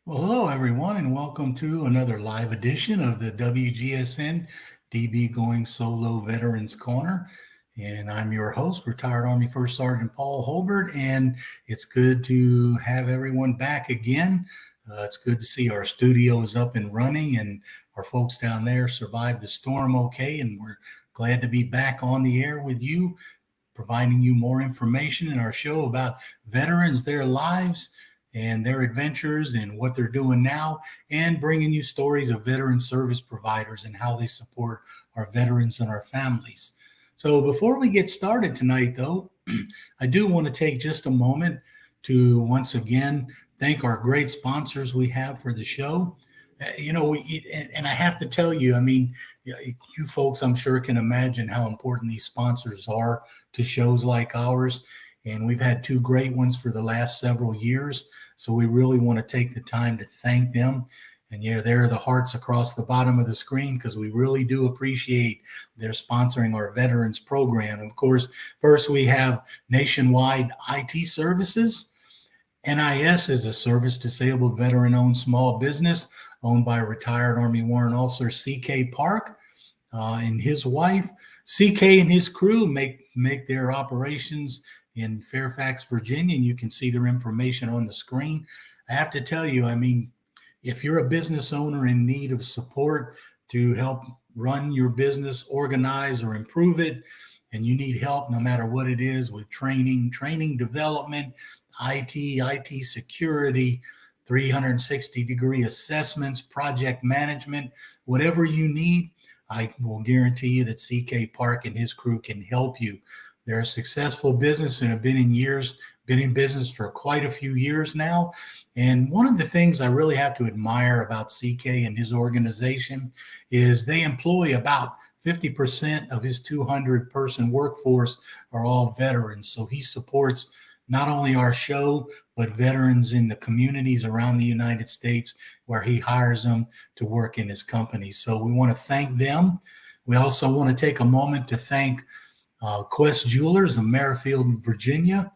Well, hello everyone, and welcome to another live edition of the WGSN-DB Going Solo Veterans Corner. And I'm your host, retired Army First Sergeant Paul Holbert, and it's good to have everyone back again. It's good to see our studio is up and running, and our folks down there survived the storm okay, and we're glad to be back on the air with you, providing you more information in our show about veterans, their lives, and their adventures and what they're doing now, and bringing you stories of veteran service providers and how they support our veterans and our families. So, before we get started tonight, though, I do want to take just a moment to once again thank our great sponsors we have for the show. And I have to tell you, I mean, you folks, I'm sure, can imagine how important these sponsors are to shows like ours. And we've had two great ones for the last several years. So we really want to take the time to thank them. And there are the hearts across the bottom of the screen because we really do appreciate their sponsoring our veterans program. Of course, first we have Nationwide IT Services. NIS is a service disabled veteran owned small business owned by retired Army Warrant Officer C.K. Park and his wife. CK and his crew make their operations in Fairfax, Virginia, and you can see their information on the screen. I have to tell you, I mean, if you're a business owner in need of support to help run your business, organize or improve it, and you need help no matter what it is with training development, IT security, 360-degree assessments, project management, whatever you need, I will guarantee you that CK Park and his crew can help you. They're a successful business and have been in business for quite a few years now. And one of the things I really have to admire about CK and his organization is they employ about 50% of his 200-person workforce are all veterans. So he supports not only our show, but veterans in the communities around the United States where he hires them to work in his company. So we want to thank them. We also want to take a moment to thank Quest Jewelers of Merrifield, Virginia.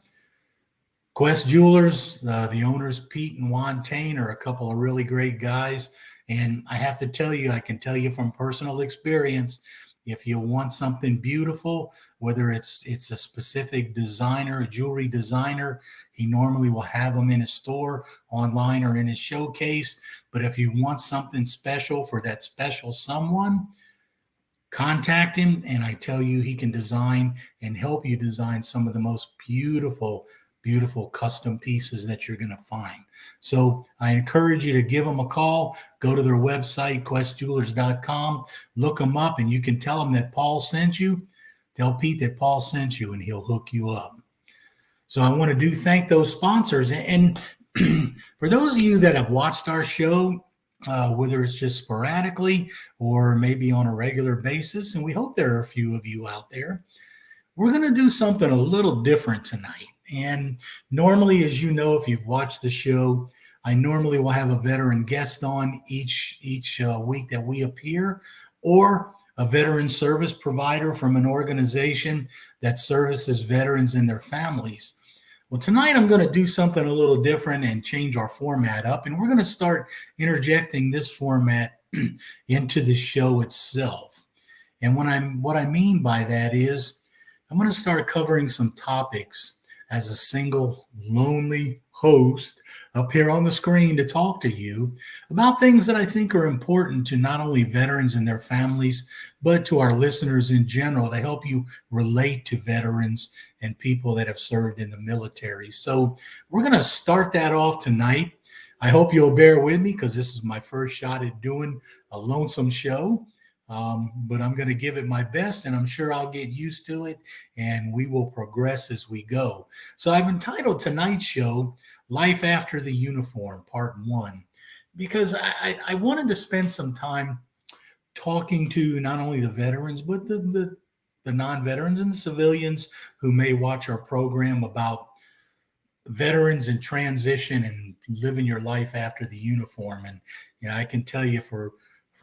Quest Jewelers, the owners, Pete and Juan Tain, are a couple of really great guys. And I have to tell you, I can tell you from personal experience, if you want something beautiful, whether it's a specific designer, a jewelry designer, he normally will have them in his store, online, or in his showcase. But if you want something special for that special someone, contact him, and I tell you, he can design and help you design some of the most beautiful custom pieces that you're going to find. So I encourage you to give them a call. Go to their website, questjewelers.com, look them up, and you can tell them that Paul sent you. Tell Pete that Paul sent you, and he'll hook you up. So I want to thank those sponsors. And for those of you that have watched our show, whether it's just sporadically or maybe on a regular basis, and we hope there are a few of you out there, we're going to do something a little different tonight. And normally, as you know, if you've watched the show, I normally will have a veteran guest on each week that we appear, or a veteran service provider from an organization that services veterans and their families. Well, tonight I'm going to do something a little different and change our format up, and we're going to start interjecting this format into the show itself. And what I mean by that is I'm going to start covering some topics as a single lonely host up here on the screen to talk to you about things that I think are important to not only veterans and their families, but to our listeners in general, to help you relate to veterans and people that have served in the military. So we're going to start that off tonight. I hope you'll bear with me because this is my first shot at doing a lonesome show. But I'm going to give it my best, and I'm sure I'll get used to it, and we will progress as we go. So I've entitled tonight's show, Life After the Uniform, Part 1, because I wanted to spend some time talking to not only the veterans, but the non-veterans and the civilians who may watch our program about veterans in transition and living your life after the uniform. And I can tell you for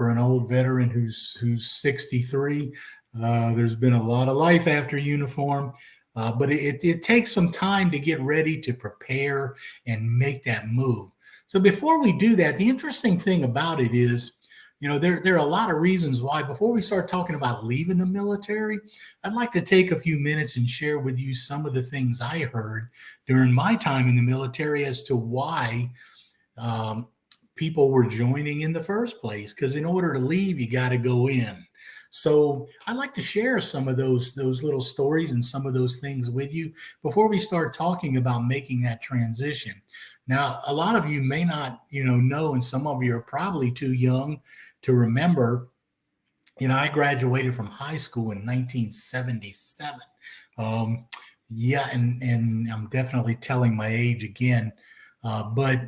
an old veteran who's 63, there's been a lot of life after uniform, but it takes some time to get ready to prepare and make that move. So before we do that, the interesting thing about it is, there are a lot of reasons why. Before we start talking about leaving the military, I'd like to take a few minutes and share with you some of the things I heard during my time in the military as to why um, people were joining in the first place. Because in order to leave, you got to go in. So I'd like to share some of those little stories and some of those things with you before we start talking about making that transition. Now, a lot of you may not, know, and some of you are probably too young to remember. I graduated from high school in 1977. Um, yeah, and I'm definitely telling my age again, but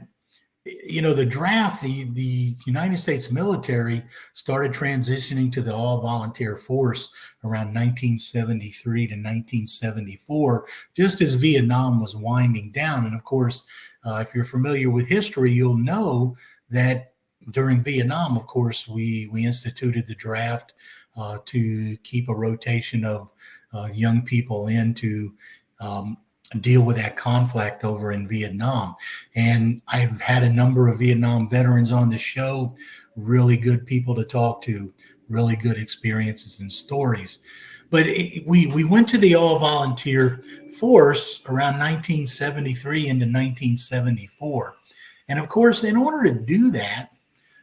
the draft, the United States military started transitioning to the all volunteer force around 1973 to 1974, just as Vietnam was winding down. And of course, if you're familiar with history, you'll know that during Vietnam, of course, we instituted the draft to keep a rotation of young people in to deal with that conflict over in Vietnam. And I've had a number of Vietnam veterans on the show, really good people to talk to, really good experiences and stories. But we went to the all volunteer force around 1973 into 1974. And of course, in order to do that,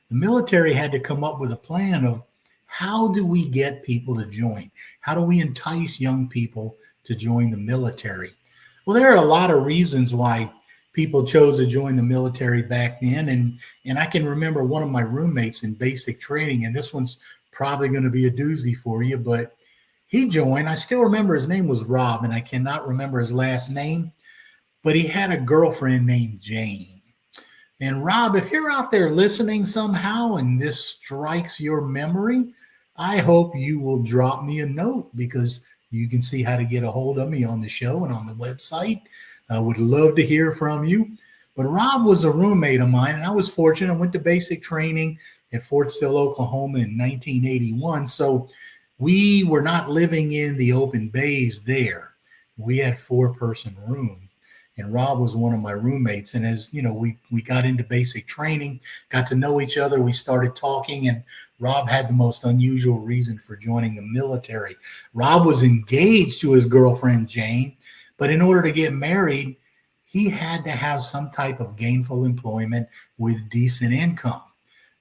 the military had to come up with a plan of how do we get people to join? How do we entice young people to join the military? Well, there are a lot of reasons why people chose to join the military back then. And I can remember one of my roommates in basic training, and this one's probably going to be a doozy for you, but he joined. I still remember his name was Rob, and I cannot remember his last name, but he had a girlfriend named Jane. And Rob, if you're out there listening somehow and this strikes your memory, I hope you will drop me a note, because you can see how to get a hold of me on the show and on the website. I would love to hear from you. But Rob was a roommate of mine, and I was fortunate. I went to basic training at Fort Sill, Oklahoma in 1981. So we were not living in the open bays there. We had 4-person room. And Rob was one of my roommates. And as you know, we got into basic training, got to know each other. We started talking, and Rob had the most unusual reason for joining the military. Rob was engaged to his girlfriend, Jane, but in order to get married, he had to have some type of gainful employment with decent income.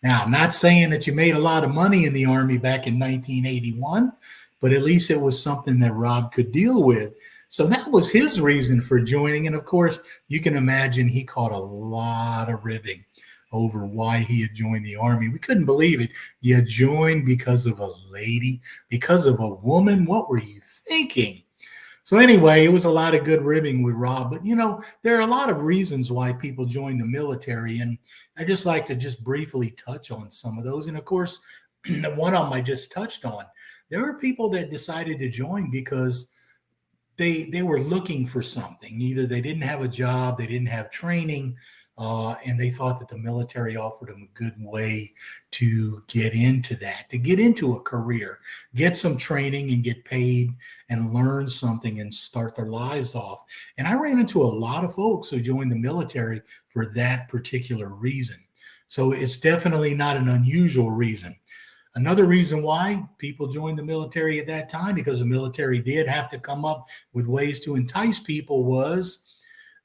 Now, I'm not saying that you made a lot of money in the Army back in 1981, but at least it was something that Rob could deal with. So that was his reason for joining. And of course, you can imagine he caught a lot of ribbing over why he had joined the Army. We couldn't believe it. You joined because of a lady, because of a woman. What were you thinking? So anyway, it was a lot of good ribbing with Rob. But, there are a lot of reasons why people join the military. And I just like to just briefly touch on some of those. And of course, the one of them I just touched on. There are people that decided to join because they were looking for something. Either they didn't have a job, they didn't have training, and they thought that the military offered them a good way to get into that, to get into a career, get some training and get paid and learn something and start their lives off. And I ran into a lot of folks who joined the military for that particular reason. So it's definitely not an unusual reason. Another reason why people joined the military at that time, because the military did have to come up with ways to entice people, was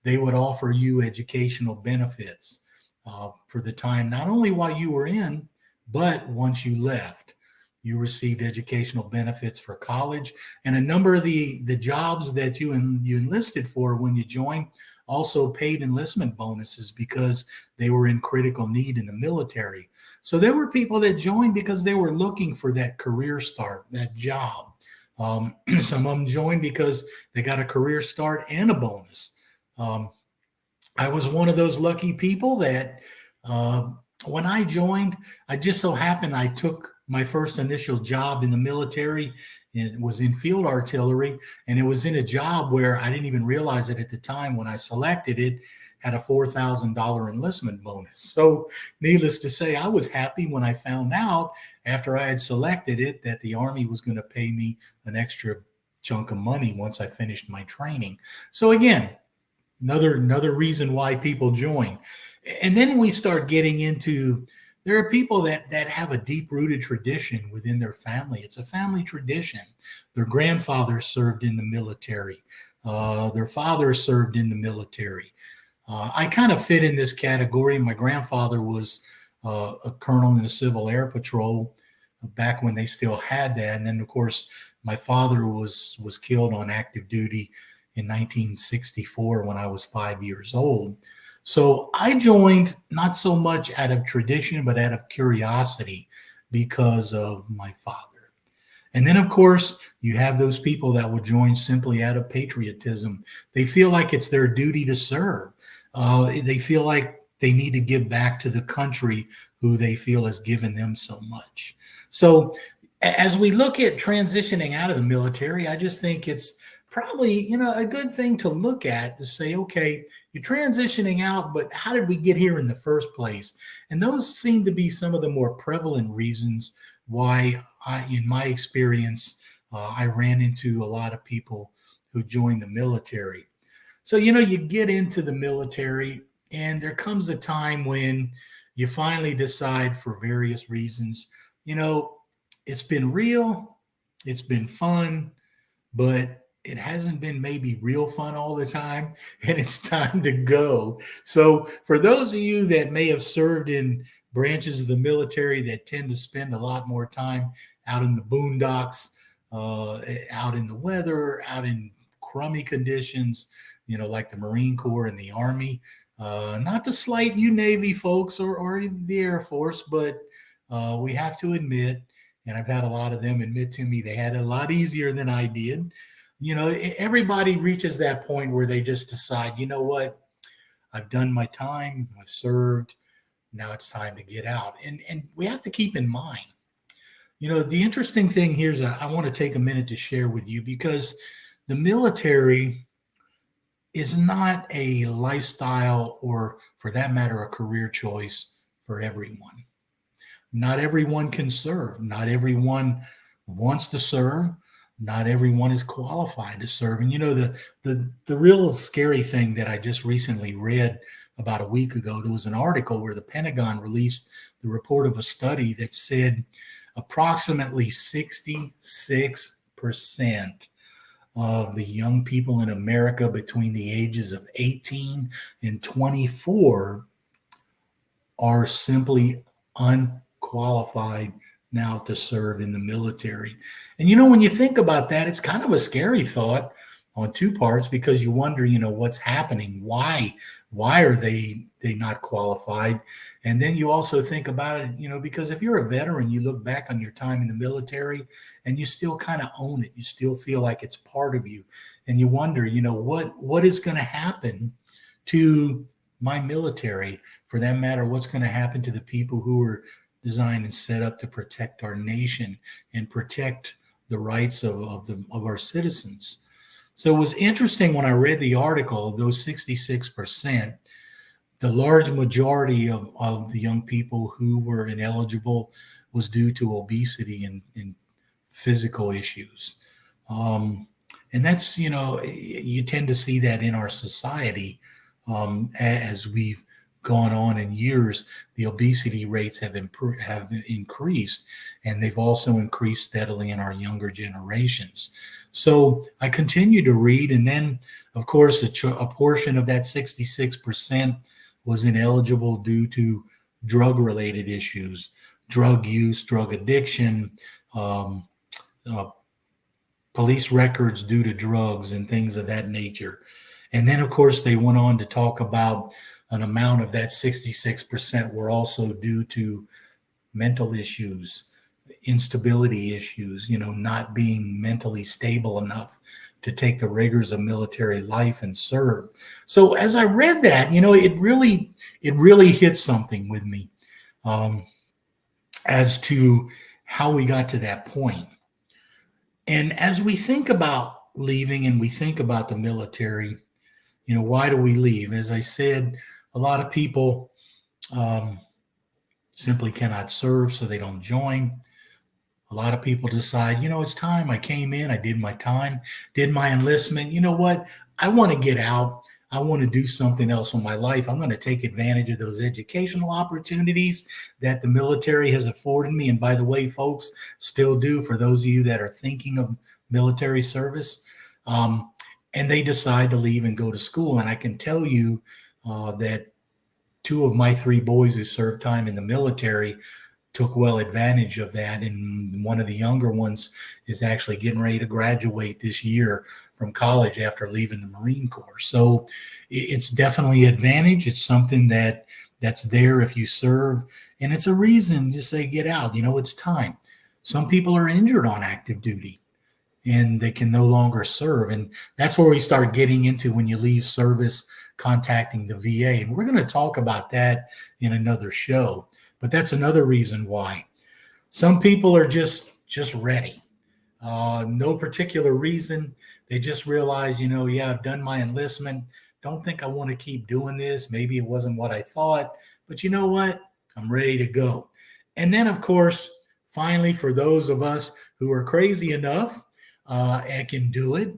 they would offer you educational benefits for the time, not only while you were in, but once you left. You received educational benefits for college, and a number of the jobs that you enlisted for when you joined also paid enlistment bonuses because they were in critical need in the military. So there were people that joined because they were looking for that career start, that job. Some of them joined because they got a career start and a bonus. I was one of those lucky people that when I joined, I just so happened I took my first initial job in the military. It was in field artillery, and it was in a job where I didn't even realize it at the time when I selected it, had a $4,000 enlistment bonus. So needless to say, I was happy when I found out after I had selected it that the Army was going to pay me an extra chunk of money once I finished my training. So again, Another reason why people join. And then we start getting into, there are people that have a deep rooted tradition within their family. It's a family tradition. Their grandfather served in the military. Their father served in the military. I kind of fit in this category. My grandfather was a colonel in the Civil Air Patrol back when they still had that. And then, of course, my father was killed on active duty in 1964 when I was 5 years old. So I joined not so much out of tradition, but out of curiosity because of my father. And then, of course, you have those people that will join simply out of patriotism. They feel like it's their duty to serve. They feel like they need to give back to the country who they feel has given them so much. So as we look at transitioning out of the military, I just think it's probably, a good thing to look at to say, okay, you're transitioning out, but how did we get here in the first place? And those seem to be some of the more prevalent reasons why in my experience, I ran into a lot of people who joined the military. So, you get into the military and there comes a time when you finally decide for various reasons, it's been real, it's been fun, but it hasn't been maybe real fun all the time, and it's time to go. So for those of you that may have served in branches of the military that tend to spend a lot more time out in the boondocks, out in the weather, out in crummy conditions, like the Marine Corps and the Army, not to slight you Navy folks or the Air Force, but we have to admit, and I've had a lot of them admit to me they had it a lot easier than I did. Everybody reaches that point where they just decide, you know what, I've done my time, I've served, now it's time to get out. And we have to keep in mind, the interesting thing here is I want to take a minute to share with you, because the military is not a lifestyle, or for that matter, a career choice for everyone. Not everyone can serve. Not everyone wants to serve. Not everyone is qualified to serve. And the real scary thing that I just recently read about a week ago, there was an article where the Pentagon released the report of a study that said approximately 66% of the young people in America between the ages of 18 and 24 are simply unqualified now to serve in the military. And when you think about that, it's kind of a scary thought on two parts, because you wonder, what's happening? Why are they not qualified? And then you also think about it, because if you're a veteran, you look back on your time in the military and you still kind of own it. You still feel like it's part of you. And you wonder, what is going to happen to my military? For that matter, what's going to happen to the people who are designed and set up to protect our nation and protect the rights of our citizens? So it was interesting when I read the article, those 66%, the large majority of the young people who were ineligible was due to obesity and physical issues. And that's, you tend to see that in our society as we've gone on in years. The obesity rates have increased, and they've also increased steadily in our younger generations. So I continue to read, and then, of course, a portion of that 66% was ineligible due to drug-related issues, drug use, drug addiction, police records due to drugs, and things of that nature. And then, of course, they went on to talk about an amount of that 66% were also due to mental issues, instability issues, not being mentally stable enough to take the rigors of military life and serve. So as I read that, it really hit something with me as to how we got to that point. And as we think about leaving and we think about the military, why do we leave? As I said, a lot of people simply cannot serve, so they don't join. A lot of people decide, it's time. I came in, I did my time, did my enlistment. You know what? I want to get out. I want to do something else with my life. I'm going to take advantage of those educational opportunities that the military has afforded me. And by the way, folks, still do for those of you that are thinking of military service. And they decide to leave and go to school. And I can tell you that two of my three boys who served time in the military took well advantage of that. And one of the younger ones is actually getting ready to graduate this year from college after leaving the Marine Corps. So it's definitely an advantage. It's something that's there if you serve. And it's a reason to say, get out. It's time. Some people are injured on active duty and they can no longer serve. And that's where we start getting into when you leave service, contacting the VA. And we're going to talk about that in another show. But that's another reason why. Some people are just ready. No particular reason. They just realize, yeah, I've done my enlistment. Don't think I want to keep doing this. Maybe it wasn't what I thought. But you know what? I'm ready to go. And then, of course, finally, for those of us who are crazy enough and can do it,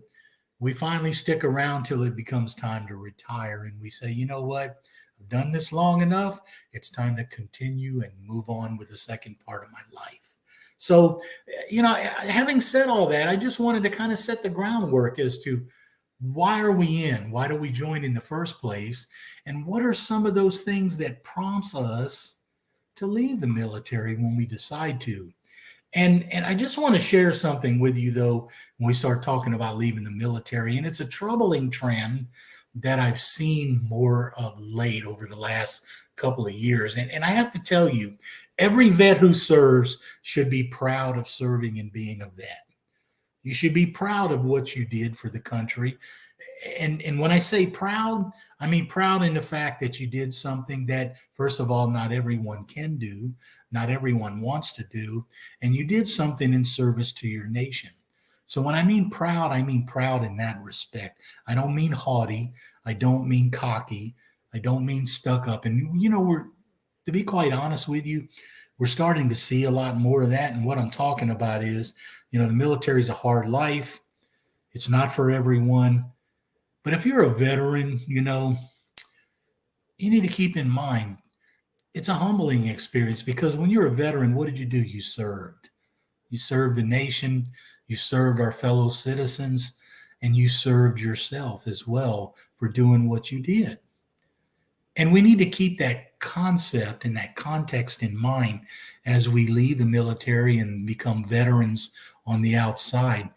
we finally stick around till it becomes time to retire. And we say, you know what? I've done this long enough. It's time to continue and move on with the second part of my life. So, having said all that, I just wanted to kind of set the groundwork as to why are we in? Why do we join in the first place? And what are some of those things that prompts us to leave the military when we decide to? And I just want to share something with you, though, when we start talking about leaving the military. And it's a troubling trend that I've seen more of late over the last couple of years. And I have to tell you, every vet who serves should be proud of serving and being a vet. You should be proud of what you did for the country. And when I say proud, I mean proud in the fact that you did something that, first of all, not everyone can do, not everyone wants to do, and you did something in service to your nation. So when I mean proud in that respect. I don't mean haughty. I don't mean cocky. I don't mean stuck up. And, to be quite honest with you, we're starting to see a lot more of that. And what I'm talking about is, the military is a hard life. It's not for everyone. But if you're a veteran, you need to keep in mind, it's a humbling experience because when you're a veteran, what did you do? You served. You served the nation. You served our fellow citizens, and you served yourself as well for doing what you did. And we need to keep that concept and that context in mind as we leave the military and become veterans on the outside.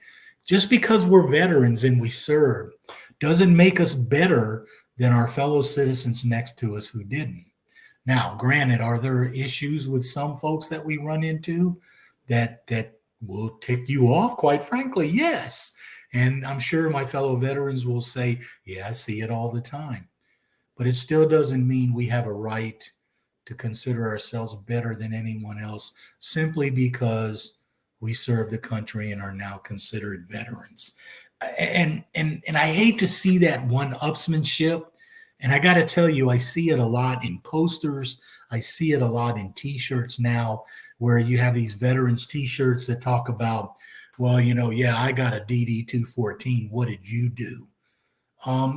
Just because we're veterans and we serve doesn't make us better than our fellow citizens next to us who didn't. Now, granted, are there issues with some folks that we run into that will tick you off? Quite frankly, yes. And I'm sure my fellow veterans will say, yeah, I see it all the time. But it still doesn't mean we have a right to consider ourselves better than anyone else simply because we serve the country and are now considered veterans. And I hate to see that one-upsmanship. And I got to tell you, I see it a lot in posters. I see it a lot in T-shirts now, where you have these veterans T-shirts that talk about, well, I got a DD-214. What did you do?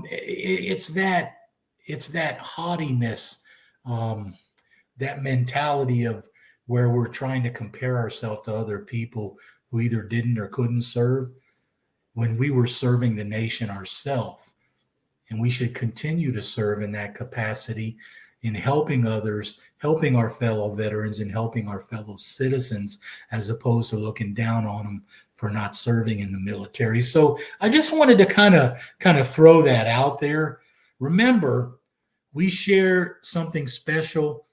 It's that haughtiness, that mentality of where we're trying to compare ourselves to other people who either didn't or couldn't serve when we were serving the nation ourselves. And we should continue to serve in that capacity in helping others, helping our fellow veterans, and helping our fellow citizens, as opposed to looking down on them for not serving in the military. So I just wanted to kind of throw that out there. Remember, we share something special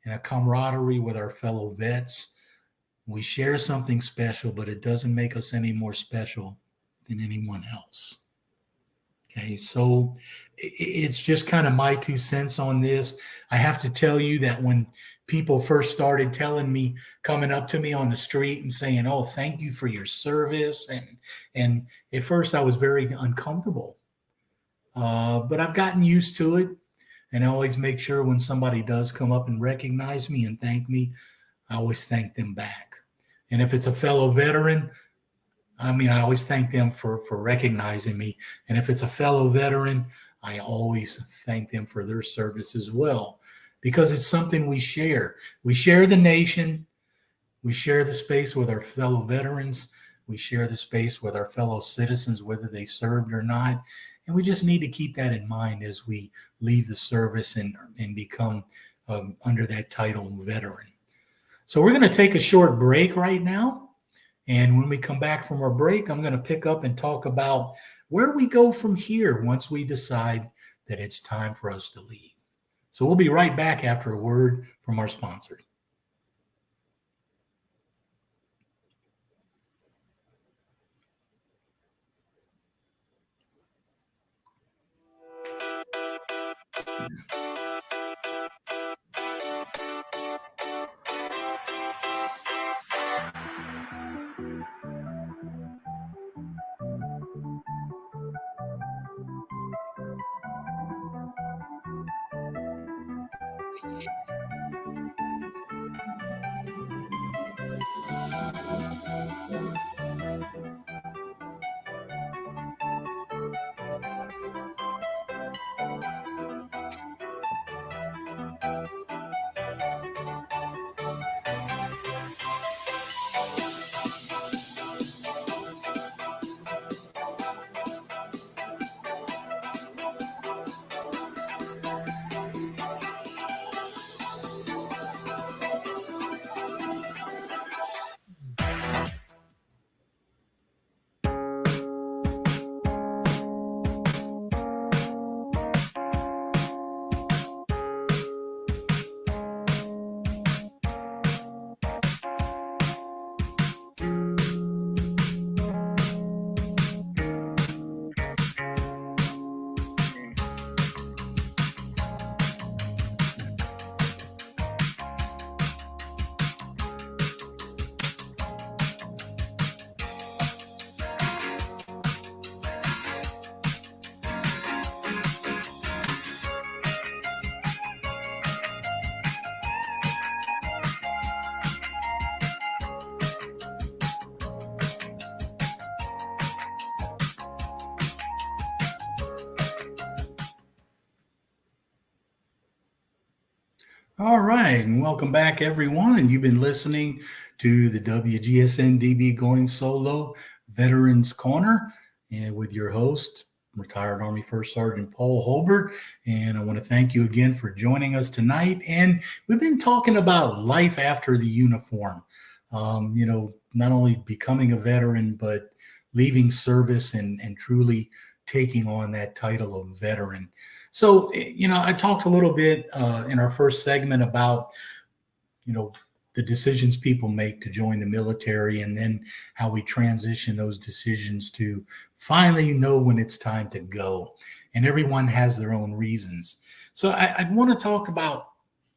and a camaraderie with our fellow vets. We share something special, but it doesn't make us any more special than anyone else. Okay, so it's just kind of my 2 cents on this. I have to tell you that when people first started telling me, coming up to me on the street and saying, oh, thank you for your service. And at first I was very uncomfortable, but I've gotten used to it. And I always make sure when somebody does come up and recognize me and thank me, I always thank them back. And if it's a fellow veteran, I always thank them for recognizing me. And if it's a fellow veteran, I always thank them for their service as well, because it's something we share. We share the nation, we share the space with our fellow veterans, we share the space with our fellow citizens, whether they served or not. And we just need to keep that in mind as we leave the service and become under that title veteran. So we're going to take a short break right now. And when we come back from our break, I'm going to pick up and talk about where do we go from here once we decide that it's time for us to leave. So we'll be right back after a word from our sponsors. All right, and welcome back, everyone. And you've been listening to the WGSN-DB Going Solo Veterans Corner, and with your host, retired Army First Sergeant Paul Holbert. And I want to thank you again for joining us tonight. And we've been talking about life after the uniform. Not only becoming a veteran, but leaving service and truly taking on that title of veteran. So, I talked a little bit in our first segment about, the decisions people make to join the military, and then how we transition those decisions to finally know when it's time to go. And everyone has their own reasons. So I want to talk about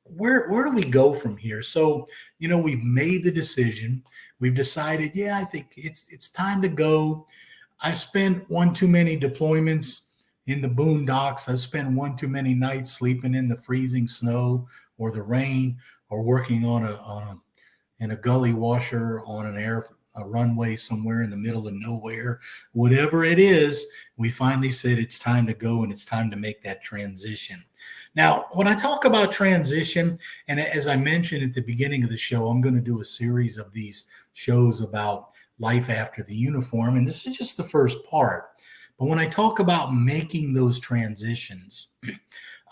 where do we go from here? So, we've made the decision. We've decided, yeah, I think it's time to go. I've spent one too many deployments in the boondocks. I've spent one too many nights sleeping in the freezing snow or the rain, or working in a gully washer on a runway somewhere in the middle of nowhere. Whatever it is, we finally said it's time to go, and it's time to make that transition. Now, when I talk about transition, and as I mentioned at the beginning of the show, I'm going to do a series of these shows about life after the uniform, and this is just the first part. But when I talk about making those transitions,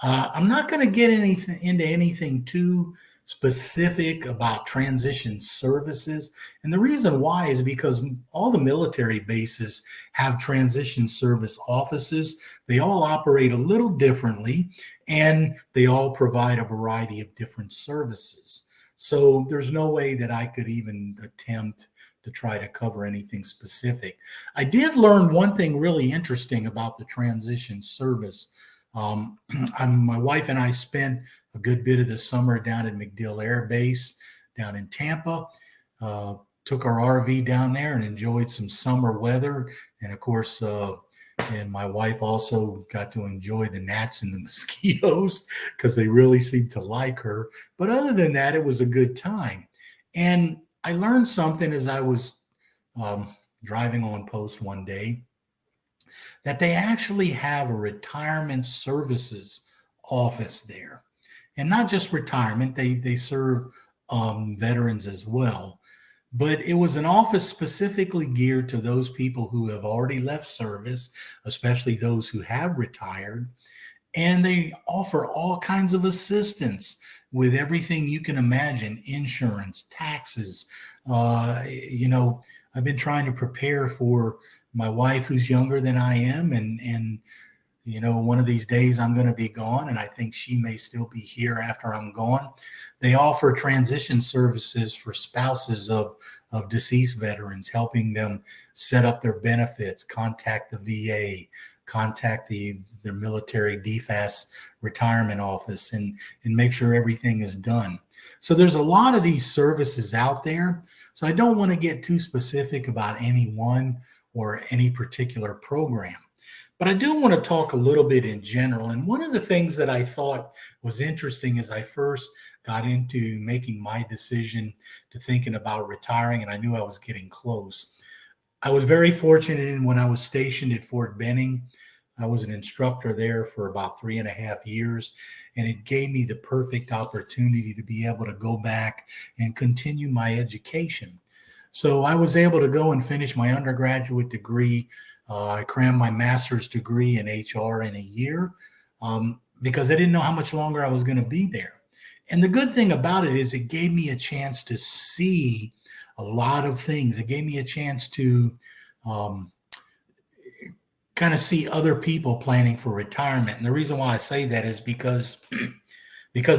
I'm not going to get into anything too specific about transition services. And the reason why is because all the military bases have transition service offices. They all operate a little differently, and they all provide a variety of different services. So there's no way that I could even attempt to try to cover anything specific. I did learn one thing really interesting about the transition service. My wife and I spent a good bit of the summer down at MacDill Air Base down in Tampa. Took our RV down there and enjoyed some summer weather. And of course, and my wife also got to enjoy the gnats and the mosquitoes, because they really seemed to like her. But other than that, it was a good time. And I learned something as I was driving on post one day. that they actually have a retirement services office there. And not just retirement, they serve veterans as well. But it was an office specifically geared to those people who have already left service, especially those who have retired. And they offer all kinds of assistance with everything you can imagine: insurance, taxes. I've been trying to prepare for my wife, who's younger than I am, and one of these days I'm going to be gone, and I think she may still be here after I'm gone. They offer transition services for spouses of deceased veterans, helping them set up their benefits, contact the VA, contact their military DFAS retirement office, and make sure everything is done. So there's a lot of these services out there. So I don't want to get too specific about any one or any particular program. But I do want to talk a little bit in general. And one of the things that I thought was interesting as I first got into making my decision to thinking about retiring, and I knew I was getting close. I was very fortunate in when I was stationed at Fort Benning. I was an instructor there for about 3.5 years, and it gave me the perfect opportunity to be able to go back and continue my education. So I was able to go and finish my undergraduate degree. I crammed my master's degree in HR in a year because I didn't know how much longer I was going to be there. And the good thing about it is it gave me a chance to see a lot of things. It gave me a chance to kind of see other people planning for retirement. And the reason why I say that is because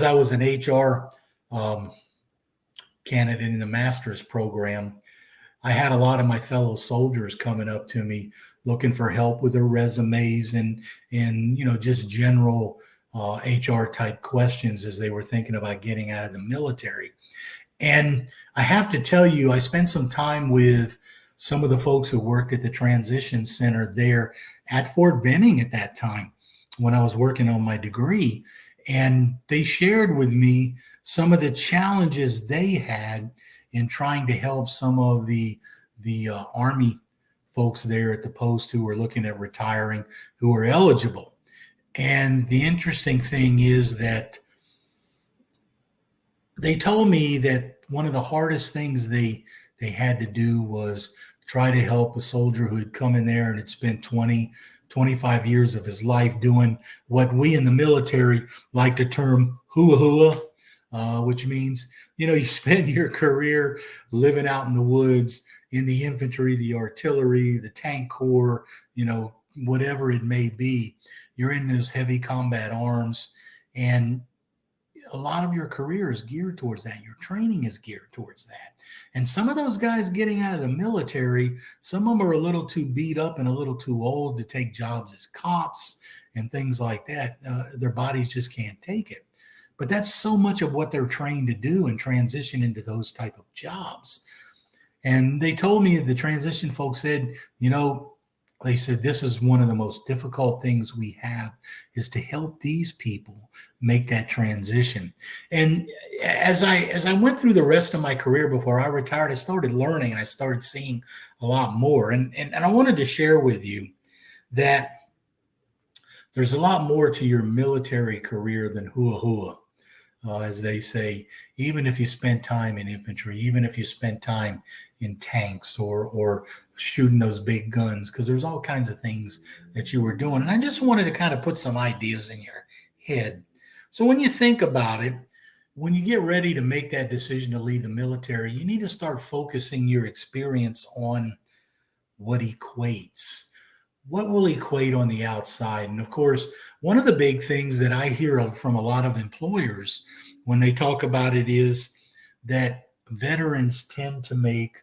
I was an HR candidate in the master's program. I had a lot of my fellow soldiers coming up to me looking for help with their resumes and just general HR type questions as they were thinking about getting out of the military. And I have to tell you, I spent some time with some of the folks who worked at the transition center there at Fort Benning at that time when I was working on my degree. And they shared with me some of the challenges they had in trying to help some of the Army folks there at the post who were looking at retiring, who were eligible. And the interesting thing is that they told me that one of the hardest things they had to do was try to help a soldier who had come in there and had spent 20, 25 years of his life doing what we in the military like to term hua hua, which means, you spend your career living out in the woods, in the infantry, the artillery, the tank corps, whatever it may be. You're in those heavy combat arms, and a lot of your career is geared towards that. Your training is geared towards that. And some of those guys getting out of the military, some of them are a little too beat up and a little too old to take jobs as cops and things like that. Their bodies just can't take it. But that's so much of what they're trained to do and transition into those type of jobs. And they told me, the transition folks said, they said, this is one of the most difficult things we have, is to help these people make that transition. And as I went through the rest of my career before I retired, I started learning and I started seeing a lot more. And I wanted to share with you that there's a lot more to your military career than hua hua. As they say, even if you spend time in infantry, even if you spend time in tanks or shooting those big guns, because there's all kinds of things that you were doing. And I just wanted to kind of put some ideas in your head. So when you think about it, when you get ready to make that decision to leave the military, you need to start focusing your experience on what equates. What will equate on the outside? And of course, one of the big things that I hear from a lot of employers when they talk about it is that veterans tend to make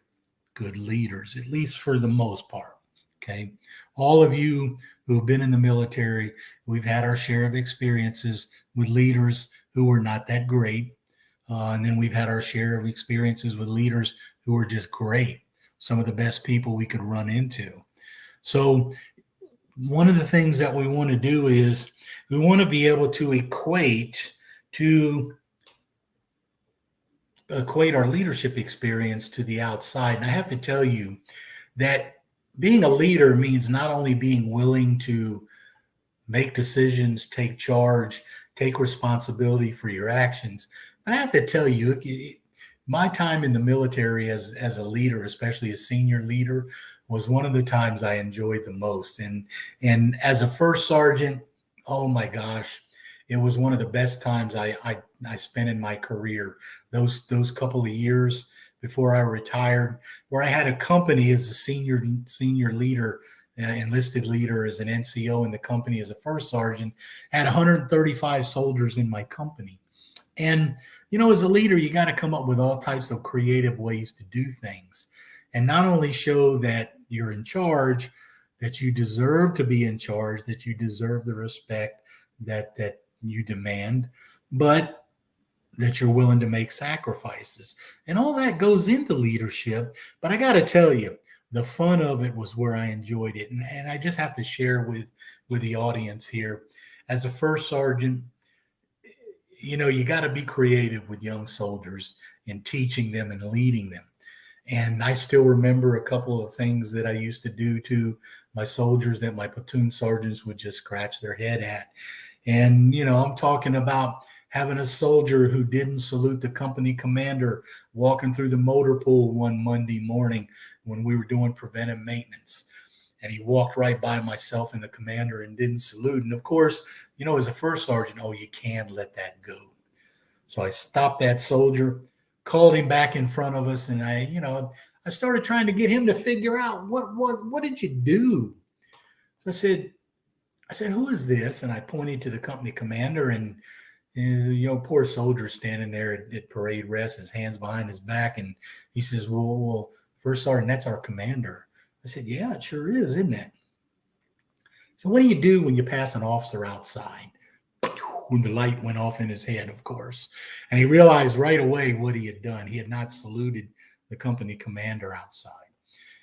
good leaders, at least for the most part. Okay. All of you who have been in the military, we've had our share of experiences with leaders who were not that great. And then we've had our share of experiences with leaders who are just great. Some of the best people we could run into. So one of the things that we want to do is we want to be able to equate our leadership experience to the outside. And I have to tell you that being a leader means not only being willing to make decisions, take charge, take responsibility for your actions. But I have to tell you, my time in the military as a leader, especially a senior leader, was one of the times I enjoyed the most. And as a first sergeant, oh my gosh, it was one of the best times I spent in my career. Those couple of years before I retired, where I had a company as a senior leader, enlisted leader as an NCO in the company as a first sergeant, had 135 soldiers in my company. And, as a leader, you got to come up with all types of creative ways to do things and not only show that you're in charge, that you deserve to be in charge, that you deserve the respect that you demand, but that you're willing to make sacrifices. And all that goes into leadership. But I got to tell you, the fun of it was where I enjoyed it. And I just have to share with the audience here. As a first sergeant, you got to be creative with young soldiers in teaching them and leading them. And I still remember a couple of things that I used to do to my soldiers that my platoon sergeants would just scratch their head at. And, I'm talking about having a soldier who didn't salute the company commander walking through the motor pool one Monday morning when we were doing preventive maintenance. And he walked right by myself and the commander and didn't salute. And of course, as a first sergeant, you can't let that go. So I stopped that soldier, called him back in front of us, and I started trying to get him to figure out what did you do? So I said, who is this? And I pointed to the company commander, and poor soldier standing there at parade rest, his hands behind his back, and he says, well, first sergeant, that's our commander. I said, yeah, it sure is, isn't it? So what do you do when you pass an officer outside? When the light went off in his head, of course. And he realized right away what he had done. He had not saluted the company commander outside.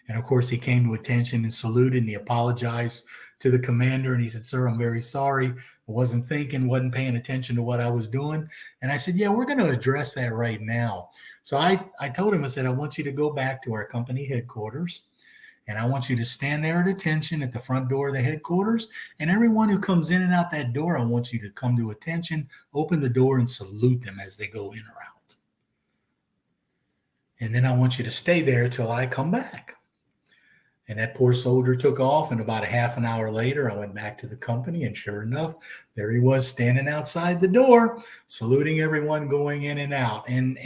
And of course, he came to attention and saluted, and he apologized to the commander. And he said, sir, I'm very sorry. I wasn't thinking, wasn't paying attention to what I was doing. And I said, yeah, we're going to address that right now. So I told him, I said, I want you to go back to our company headquarters. And I want you to stand there at attention at the front door of the headquarters. And everyone who comes in and out that door, I want you to come to attention, open the door, and salute them as they go in or out. And then I want you to stay there till I come back. And that poor soldier took off. And about a half an hour later, I went back to the company. And sure enough, there he was standing outside the door, saluting everyone going in and out. And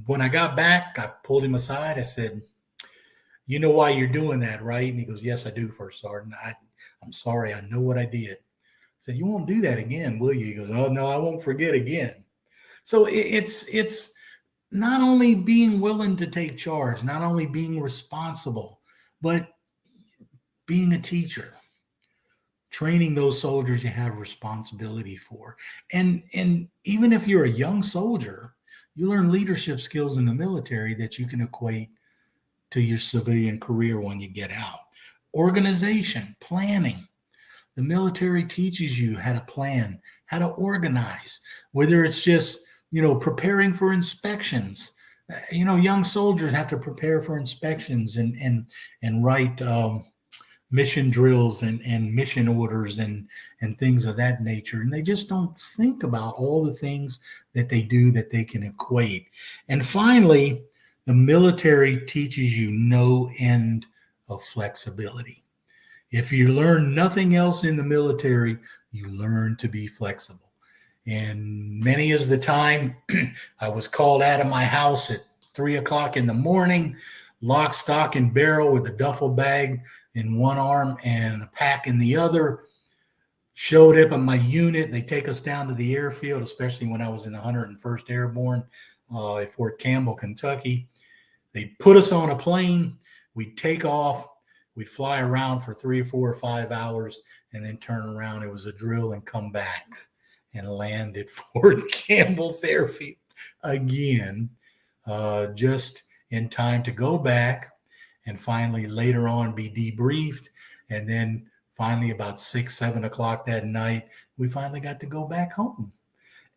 when I got back, I pulled him aside. I said, you know why you're doing that, right? And he goes, yes, I do, First Sergeant. I'm sorry. I know what I did. I said, you won't do that again, will you? He goes, oh, no, I won't forget again. So it's not only being willing to take charge, not only being responsible, but being a teacher, training those soldiers you have responsibility for. And even if you're a young soldier, you learn leadership skills in the military that you can equate to your civilian career when you get out. Organization, planning. The military teaches you how to plan, how to organize, whether it's just, preparing for inspections. Young soldiers have to prepare for inspections and write mission drills and mission orders and things of that nature. And they just don't think about all the things that they do that they can equate. And finally, the military teaches you no end of flexibility. If you learn nothing else in the military, you learn to be flexible. And many is the time I was called out of my house at 3:00 in the morning, lock, stock, and barrel with a duffel bag in one arm and a pack in the other. Showed up at my unit. They take us down to the airfield, especially when I was in the 101st Airborne at Fort Campbell, Kentucky. They put us on a plane. We'd take off. We'd fly around for 3 or 4 or 5 hours and then turn around. It was a drill and come back and land at Fort Campbell's airfield again, just in time to go back and finally later on be debriefed. And then finally about 6, 7 o'clock that night, we finally got to go back home.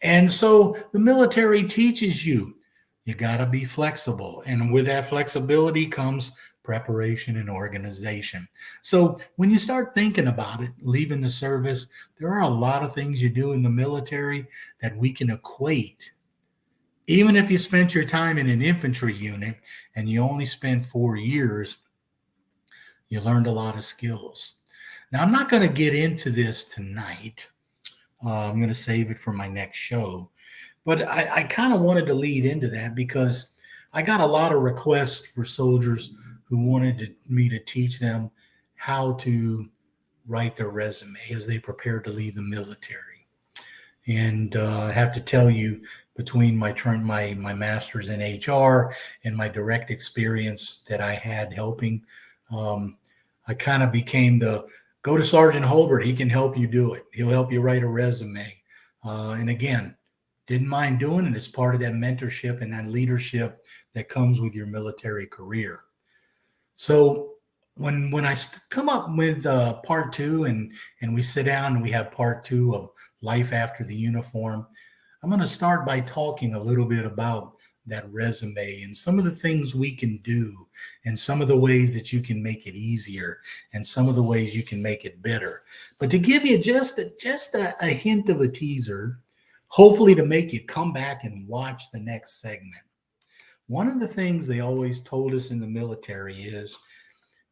And so the military teaches you got to be flexible. And with that flexibility comes preparation, and organization. So when you start thinking about it, leaving the service, there are a lot of things you do in the military that we can equate. Even if you spent your time in an infantry unit and you only spent 4 years, you learned a lot of skills. Now, I'm not going to get into this tonight. I'm going to save it for my next show. But I kind of wanted to lead into that because I got a lot of requests for soldiers who wanted me to teach them how to write their resume as they prepare to leave the military. And I have to tell you, between my master's in HR and my direct experience that I had helping, I kind of became the go to Sergeant Holbert. He can help you do it. He'll help you write a resume. And again, didn't mind doing it as part of that mentorship and that leadership that comes with your military career. So when I come up with part two and we sit down and we have part two of life after the uniform, I'm going to start by talking a little bit about that resume and some of the things we can do and some of the ways that you can make it easier and some of the ways you can make it better. But to give you just a hint of a teaser, hopefully to make you come back and watch the next segment. One of the things they always told us in the military is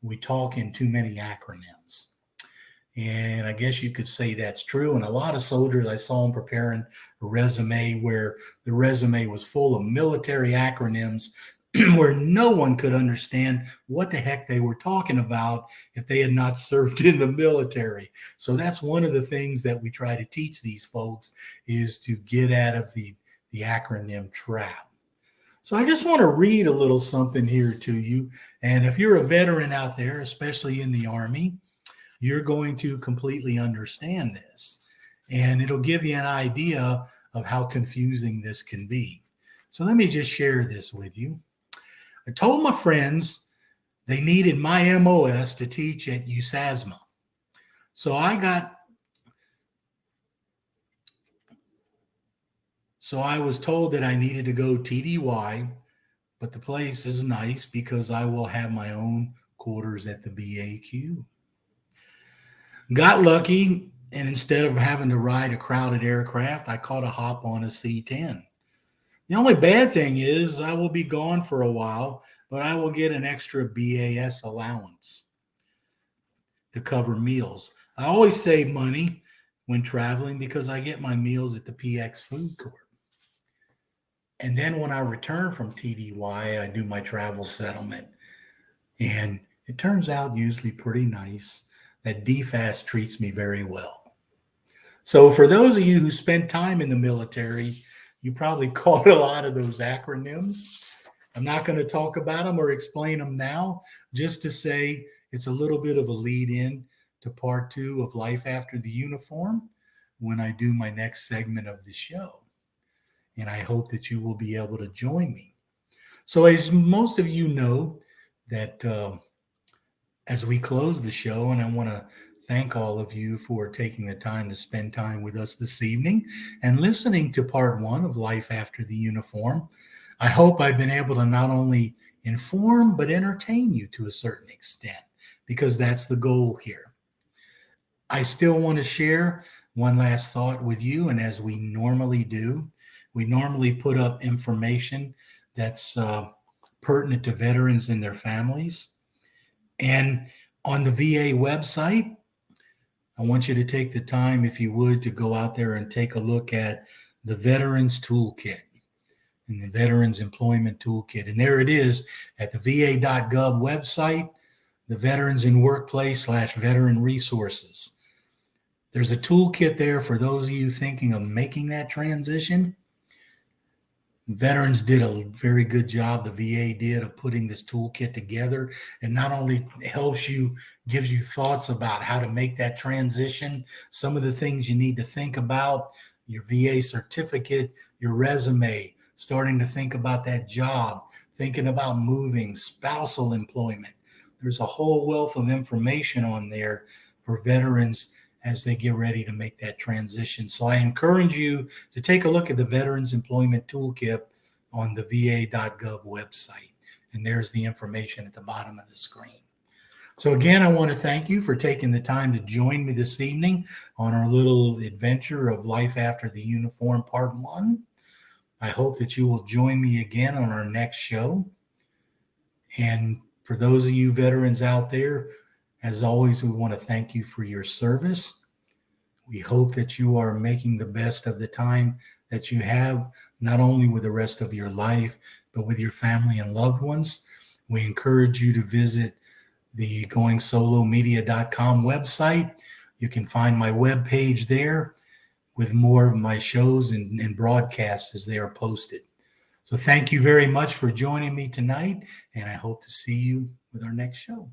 we talk in too many acronyms. And I guess you could say that's true. And a lot of soldiers, I saw them preparing a resume where the resume was full of military acronyms where no one could understand what the heck they were talking about if they had not served in the military. So that's one of the things that we try to teach these folks is to get out of the acronym trap. So I just want to read a little something here to you. And if you're a veteran out there, especially in the Army, you're going to completely understand this. And it'll give you an idea of how confusing this can be. So let me just share this with you. I told my friends they needed my MOS to teach at USASMA. So I was told that I needed to go TDY, but the place is nice because I will have my own quarters at the BAQ. Got lucky, and instead of having to ride a crowded aircraft, I caught a hop on a C-10. The only bad thing is I will be gone for a while, but I will get an extra BAS allowance to cover meals. I always save money when traveling because I get my meals at the PX Food Court. And then when I return from TDY, I do my travel settlement. And it turns out usually pretty nice. That DFAS treats me very well. So for those of you who spent time in the military, you probably caught a lot of those acronyms. I'm not going to talk about them or explain them now, just to say it's a little bit of a lead in to part two of Life After the Uniform when I do my next segment of the show. And I hope that you will be able to join me. So as most of you know that as we close the show, and I want to thank all of you for taking the time to spend time with us this evening and listening to part one of Life After the Uniform. I hope I've been able to not only inform, but entertain you to a certain extent, because that's the goal here. I still want to share one last thought with you, and as we normally do, we normally put up information that's pertinent to veterans and their families. And on the VA website, I want you to take the time, if you would, to go out there and take a look at the Veterans Toolkit and the Veterans Employment Toolkit. And there it is at the va.gov website, the Veterans in Workplace /Veteran Resources. There's a toolkit there for those of you thinking of making that transition. Veterans did a very good job, the VA did, of putting this toolkit together. And not only helps you, gives you thoughts about how to make that transition, some of the things you need to think about, your VA certificate, your resume, starting to think about that job, thinking about moving, spousal employment. There's a whole wealth of information on there for veterans as they get ready to make that transition. So I encourage you to take a look at the Veterans Employment Toolkit on the va.gov website. and there's the information at the bottom of the screen. So again, I want to thank you for taking the time to join me this evening on our little adventure of Life After the Uniform Part 1. I hope that you will join me again on our next show. And for those of you veterans out there, as always, we want to thank you for your service. We hope that you are making the best of the time that you have, not only with the rest of your life, but with your family and loved ones. We encourage you to visit the goingsolomedia.com website. You can find my webpage there with more of my shows and broadcasts as they are posted. So thank you very much for joining me tonight, and I hope to see you with our next show.